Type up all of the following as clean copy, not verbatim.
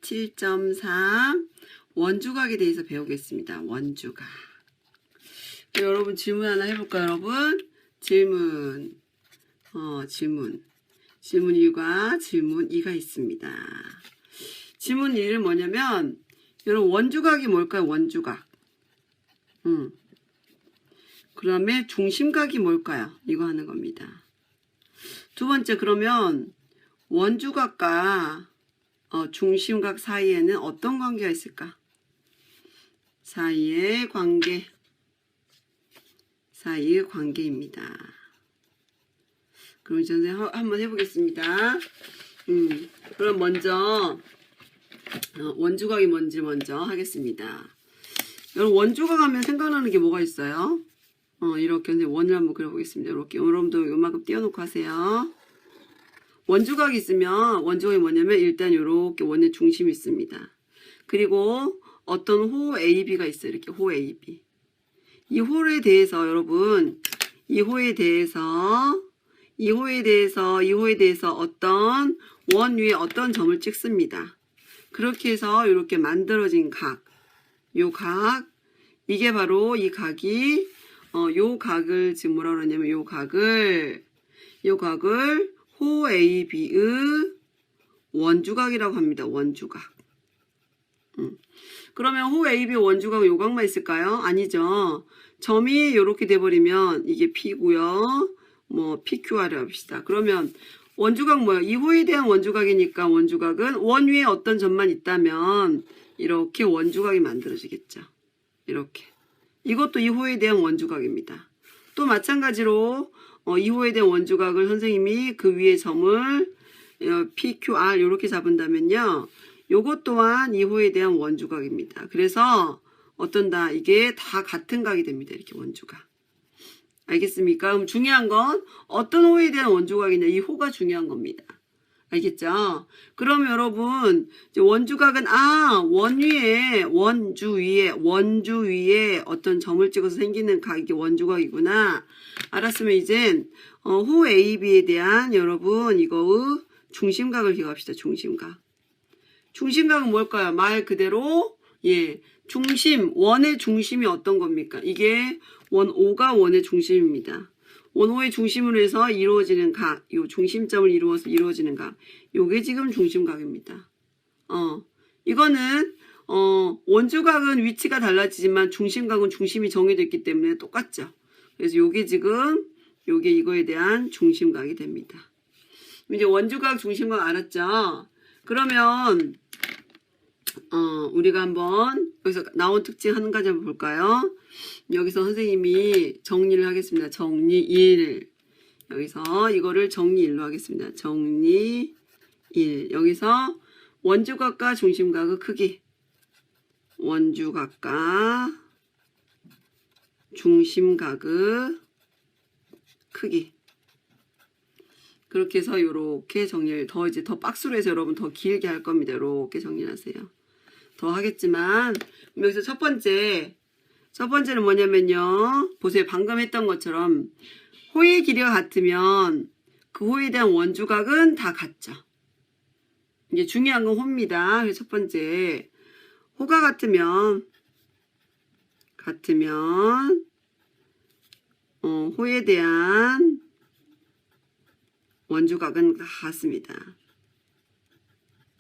7.3 원주각에 대해서 배우겠습니다. 원주각. 여러분 질문 하나 해볼까요, 여러분? 질문 1과 질문 2가 있습니다. 질문 1은 뭐냐면, 여러분 원주각이 뭘까요? 원주각. 그 다음에 중심각이 뭘까요? 이거 하는 겁니다. 두 번째, 그러면 원주각과 중심각 사이에는 어떤 관계가 있을까? 사이의 관계입니다. 그럼 이제 한번 해보겠습니다. 그럼 먼저 원주각이 뭔지 먼저 하겠습니다. 여러분 원주각 하면 생각나는 게 뭐가 있어요? 이렇게 원을 한번 그려보겠습니다. 이렇게 여러분도 요만큼 띄워놓고 하세요. 원주각이 있으면 원주각이 뭐냐면 일단 이렇게 원의 중심이 있습니다. 그리고 어떤 호 AB가 있어요. 이렇게 호 AB. 이 호에 대해서 여러분 이 호에 대해서 어떤 원 위에 어떤 점을 찍습니다. 그렇게 해서 이렇게 만들어진 각, 이게 바로 이 각이 요 각을 지금 뭐라 그러냐면 요 각을 호 AB의 원주각이라고 합니다. 원주각. 그러면 호 AB 원주각 요각만 있을까요? 아니죠. 점이 이렇게 돼버리면 이게 P고요. 뭐 PQR을 합시다. 그러면 원주각 뭐예요? 이 호에 대한 원주각이니까 원주각은 원 위에 어떤 점만 있다면 이렇게 원주각이 만들어지겠죠. 이렇게. 이것도 이 호에 대한 원주각입니다. 또 마찬가지로 이 호에 대한 원주각을 선생님이 그 위에 점을 PQR 이렇게 잡은다면요. 요것 또한 이 호에 대한 원주각입니다. 그래서 어떤다? 이게 다 같은 각이 됩니다. 이렇게 원주각. 알겠습니까? 그럼 중요한 건 어떤 호에 대한 원주각이냐. 이 호가 중요한 겁니다. 알겠죠? 그럼 여러분 이제 원주각은 원주 위에 어떤 점을 찍어서 생기는 각이 원주각이구나. 알았으면 이젠 호 AB에 대한 여러분 이거의 중심각을 기억합시다. 중심각. 중심각은 뭘까요? 말 그대로 원의 중심이 어떤 겁니까? 이게 원 O가 원의 중심입니다. 원 O의 중심으로 해서 이루어지는 각, 요 중심점을 이루어서 이루어지는 각, 요게 지금 중심각입니다. 이거는 원주각은 위치가 달라지지만 중심각은 중심이 정해졌기 때문에 똑같죠. 그래서 요게 지금 이거에 대한 중심각이 됩니다. 이제 원주각 중심각 알았죠? 그러면 우리가 한번 여기서 나온 특징 한 가지 한번 볼까요? 여기서 선생님이 정리를 하겠습니다. 정리 1. 여기서 이거를 정리 1로 하겠습니다. 정리 1. 여기서 원주각과 중심각의 크기. 원주각과 중심각의 크기. 그렇게 해서 요렇게 정리를 더 박스로 해서 여러분 더 길게 할 겁니다. 요렇게 정리하세요. 더 하겠지만 여기서 첫 번째는 뭐냐면요. 보세요. 방금 했던 것처럼 호의 길이가 같으면 그 호에 대한 원주각은 다 같죠. 이게 중요한 건 호입니다. 그래서 첫 번째 호가 같으면 호에 대한 원주각은 다 같습니다.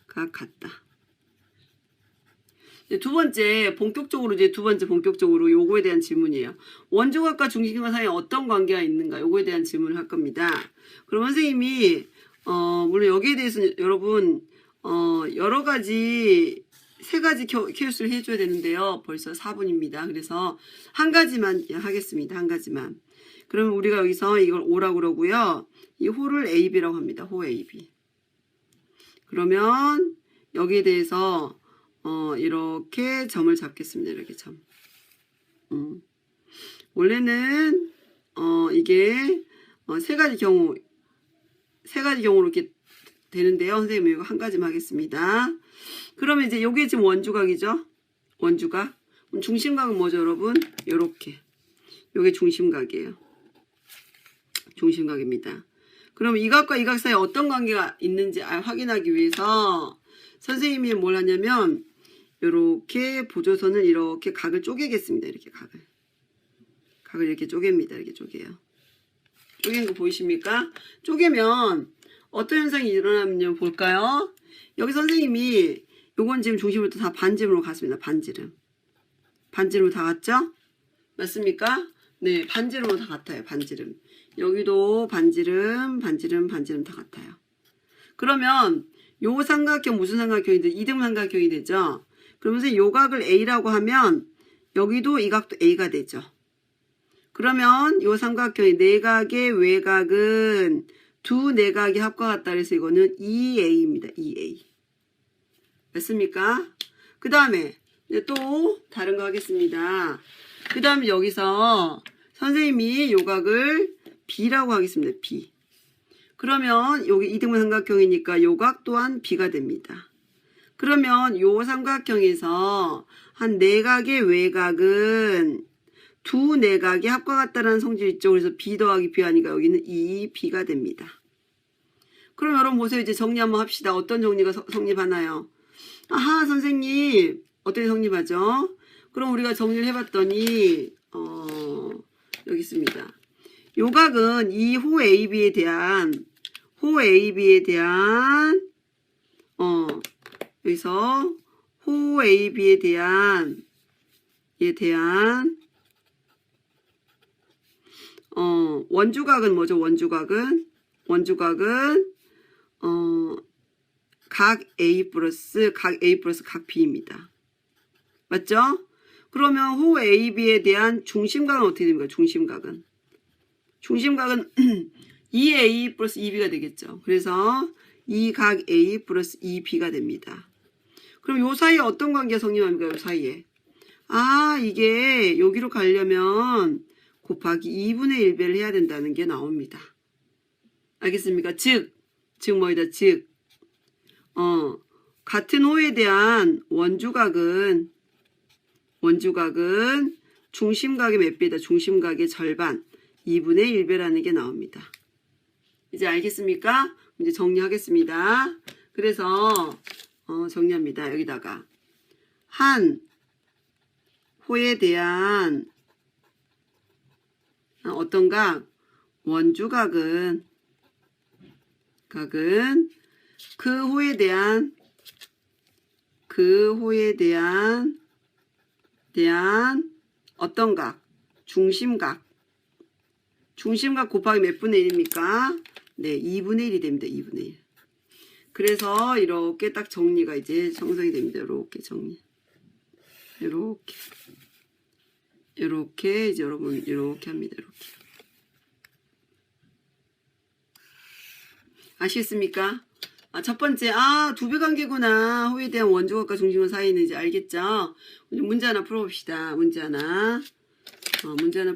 같다. 두 번째 본격적으로 요거에 대한 질문이에요. 원주각과 중심각 사이에 어떤 관계가 있는가? 요거에 대한 질문을 할 겁니다. 그럼 선생님이 물론 여기에 대해서는 여러분 여러 가지 3가지 케이스를 해줘야 되는데요. 벌써 4분입니다. 그래서 한 가지만 하겠습니다. 한 가지만. 그러면 우리가 여기서 이걸 O라고 그러고요. 이 호를 AB라고 합니다. 호 AB. 그러면 여기에 대해서 이렇게 점을 잡겠습니다. 이렇게 점. 원래는 이게 세 가지 경우로 이렇게 되는데요. 선생님 이거 한 가지만 하겠습니다. 그러면 이제 요게 지금 원주각이죠. 원주각. 중심각은 뭐죠, 여러분? 요렇게. 요게 중심각이에요. 중심각입니다. 그럼 이 각과 이 각 사이에 어떤 관계가 있는지 확인하기 위해서 선생님이 뭘 하냐면 이렇게 보조선을 이렇게 각을 쪼개겠습니다. 이렇게 각을 이렇게 쪼갭니다. 이렇게 쪼개요. 쪼갠 거 보이십니까? 쪼개면 어떤 현상이 일어나면 볼까요? 여기 선생님이 요건 지금 중심부터 다 반지름으로 갔습니다. 반지름으로 다 갔죠? 맞습니까? 네, 반지름으로 다 같아요. 반지름. 여기도 반지름 다 같아요. 그러면 요 삼각형 무슨 삼각형이 이등 삼각형이 되죠? 그러면서 요 각을 A라고 하면 여기도 이 각도 A가 되죠. 그러면 요 삼각형의 내각의 외곽은 두 내각의 합과 같다 그래서 이거는 2A입니다. 2A. 맞습니까? 그 다음에 또 다른 거 하겠습니다. 그 다음에 여기서 선생님이 요 각을 B라고 하겠습니다. B. 그러면 여기 이등분 삼각형이니까 요 각 또한 B가 됩니다. 그러면 요 삼각형에서 한 내각의 외곽은 두 내각이 합과 같다라는 성질 있죠. 그래서 B 더하기 B 하니까 여기는 2B가 됩니다. 그럼 여러분 보세요. 이제 정리 한번 합시다. 어떤 정리가 성립하나요? 아하, 선생님 어떻게 성립하죠? 그럼 우리가 정리를 해봤더니 여기 있습니다. 요 각은 이 호 AB에 대한 여기서 호 AB에 대한 원주각은 뭐죠? 원주각은 각 A 플러스 각 B입니다. 맞죠? 그러면 호 AB에 대한 중심각은 어떻게 됩니까? 중심각은 2A 플러스 2B가 되겠죠. 그래서 이 각 A 플러스 2B가 됩니다. 그럼 요 사이에 어떤 관계가 성립합니까? 요 사이에. 아, 이게 여기로 가려면 곱하기 2분의 1배를 해야 된다는 게 나옵니다. 알겠습니까? 즉 뭐이다? 즉 같은 호에 대한 원주각은 중심각의 몇 배다? 중심각의 절반 2분의 1배라는 게 나옵니다. 이제 알겠습니까? 이제 정리하겠습니다. 그래서 정리합니다. 여기다가 한 호에 대한 어떤 각? 원주각은 그 호에 대한 어떤 각? 중심각 곱하기 몇 분의 1입니까? 네, 2분의 1이 됩니다. 2분의 1. 그래서 이렇게 딱 정리가 이제 정성이 됩니다. 이렇게 정리. 이렇게 이제 여러분 이렇게 합니다. 이렇게. 아시겠습니까? 첫 번째, 두 배 관계구나. 호에 대한 원주각과 중심각 사이는 이제 알겠죠? 문제 하나 풀어봅시다. 문제 하나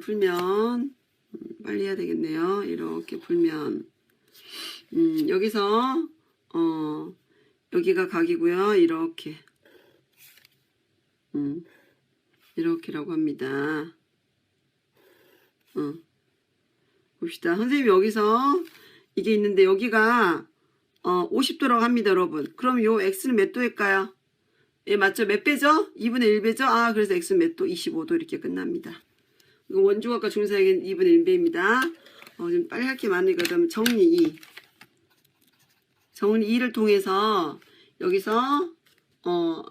풀면, 빨리 해야 되겠네요. 이렇게 풀면, 여기서, 여기가 각이고요. 이렇게라고 합니다. 봅시다. 선생님 여기서 이게 있는데 여기가 50도라고 합니다, 여러분. 그럼 요 x는 몇 도일까요? 예, 맞죠? 몇 배죠? 2분의 1배죠? 그래서 x는 몇 도? 25도 이렇게 끝납니다. 이거 원주각과 중심각은 2분의 1배입니다. 좀 빨리 할 게 많으니까 그러면 정리 2를 통해서 여기서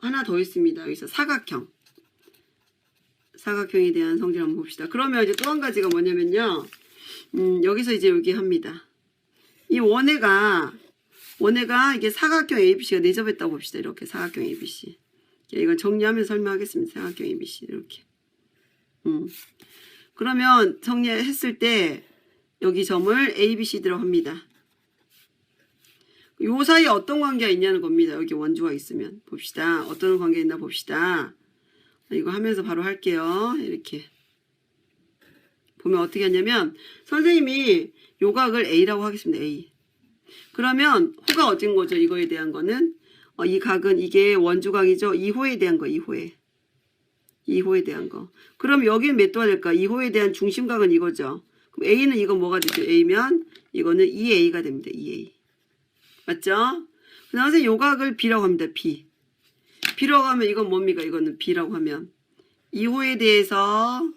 하나 더 있습니다. 여기서 사각형에 대한 성질 한번 봅시다. 그러면 이제 또 한 가지가 뭐냐면요. 여기서 이제 여기 합니다. 이 원회가 이게 사각형 ABC가 내접했다고 봅시다. 이렇게 사각형 ABC. 이건 정리하면서 설명하겠습니다. 사각형 ABC 이렇게. 그러면 정리했을 때 여기 점을 ABC로 합니다. 요 사이에 어떤 관계가 있냐는 겁니다. 여기 원주가 있으면 봅시다. 어떤 관계가 있나 봅시다. 이거 하면서 바로 할게요. 이렇게 보면 어떻게 하냐면 선생님이 요 각을 A라고 하겠습니다. A. 그러면 호가 어딘 거죠? 이거에 대한 거는 이 각은 이게 원주각이죠. 2호에 대한 거. 2호에 대한 거. 그럼 여기는 몇 도가 될까? 2호에 대한 중심각은 이거죠. 그럼 A는 이건 뭐가 되죠? A면 이거는 2A가 됩니다. 2A. 맞죠? 선생님 요각을 B라고 합니다. B. B라고 하면 이건 뭡니까? 이거는 B라고 하면 2호에 대해서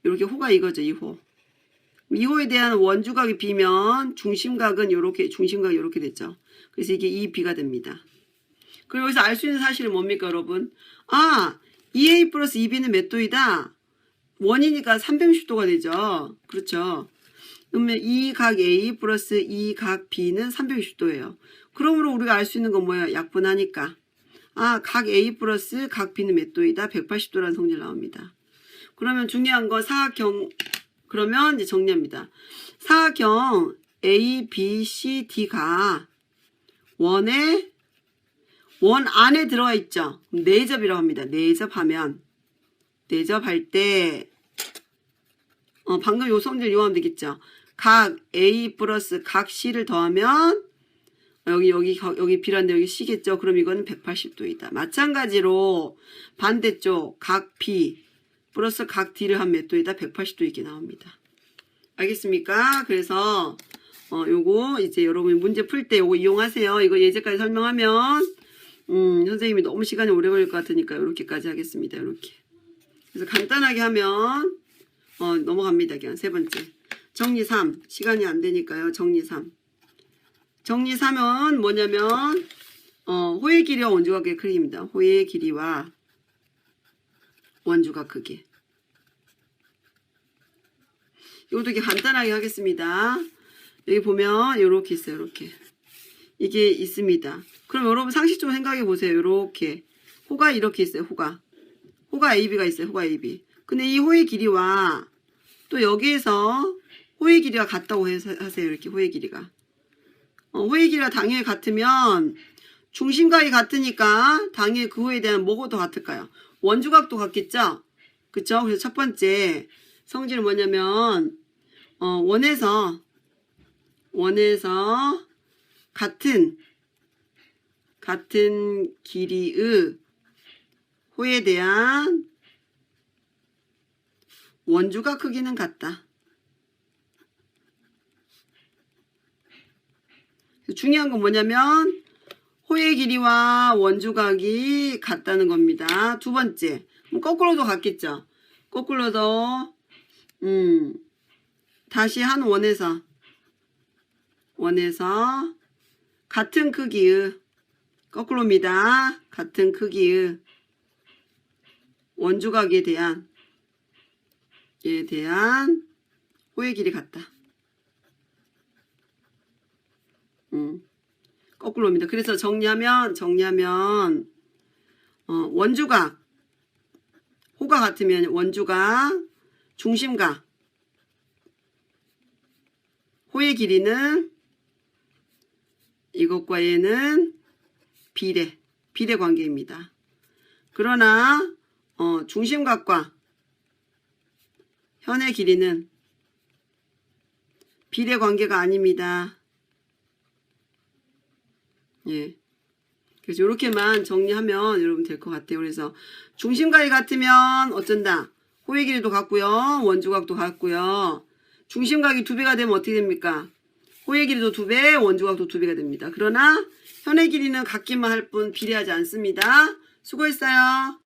이렇게 호가 이거죠. 2호. 2호에 대한 원주각이 B면 중심각은 요렇게 중심각이 이렇게 됐죠. 그래서 이게 2B가 됩니다. 그리고 여기서 알 수 있는 사실은 뭡니까, 여러분? 아, 2A 플러스 2B는 몇 도이다? 원이니까 360도가 되죠. 그렇죠. 그러면 2각 A 플러스 2각 B는 360도예요. 그러므로 우리가 알 수 있는 건 뭐예요? 약분하니까. 아, 각 A 플러스 각 B는 몇 도이다? 180도라는 성질 나옵니다. 그러면 중요한 거 사각형, 그러면 이제 정리합니다. 사각형 A, B, C, D가 원 안에 들어가 있죠. 내접이라고 합니다. 내접하면, 내접할 때, 방금 요 성질 이용하면 되겠죠. 각 A 플러스 각 C를 더하면, 여기 B란데 여기 C겠죠. 그럼 이거는 180도이다. 마찬가지로 반대쪽 각 B 플러스 각 D를 한 몇 도이다? 180도 이렇게 나옵니다. 알겠습니까? 그래서 요거 이제 여러분이 문제 풀 때 요거 이용하세요. 이거 예제까지 설명하면 선생님이 너무 시간이 오래 걸릴 것 같으니까 이렇게까지 하겠습니다. 이렇게. 그래서 간단하게 하면 넘어갑니다. 그냥 세 번째. 정리 3. 시간이 안 되니까요. 정리 3. 정리 3은 뭐냐면 호의 길이와 원주각의 크기입니다. 호의 길이와 원주각 크기. 이것도 이렇게 간단하게 하겠습니다. 여기 보면 이렇게 있어요. 이렇게. 이게 있습니다. 그럼 여러분 상식적으로 생각해 보세요. 이렇게. 호가 이렇게 있어요. 호가 AB가 있어요. 호가 AB. 근데 이 호의 길이와 또 여기에서 호의 길이가 같다고 하세요. 이렇게 호의 길이가. 호의 길이가 당연히 같으면 중심각이 같으니까 당연히 그 호에 대한 뭐가 더 같을까요? 원주각도 같겠죠? 그쵸? 그래서 첫 번째 성질은 뭐냐면 원에서 같은 길이의 호에 대한 원주각 크기는 같다. 중요한 건 뭐냐면 호의 길이와 원주각이 같다는 겁니다. 두 번째, 거꾸로도 같겠죠. 거꾸로도 다시 한 원에서 같은 크기의 거꾸로입니다. 같은 크기의 원주각에 대한 호의 길이 같다. 거꾸로입니다. 그래서 정리하면 원주각 호가 같으면 원주각 중심각 호의 길이는 이것과 얘는 비례 관계입니다. 그러나 중심각과 현의 길이는 비례 관계가 아닙니다. 예. 그래서 이렇게만 정리하면 여러분 될 것 같아요. 그래서 중심각이 같으면 어쩐다? 호의 길이도 같고요. 원주각도 같고요. 중심각이 2배가 되면 어떻게 됩니까? 호의 길이도 2배, 원주각도 2배가 됩니다. 그러나 현의 길이는 같기만 할 뿐 비례하지 않습니다. 수고했어요.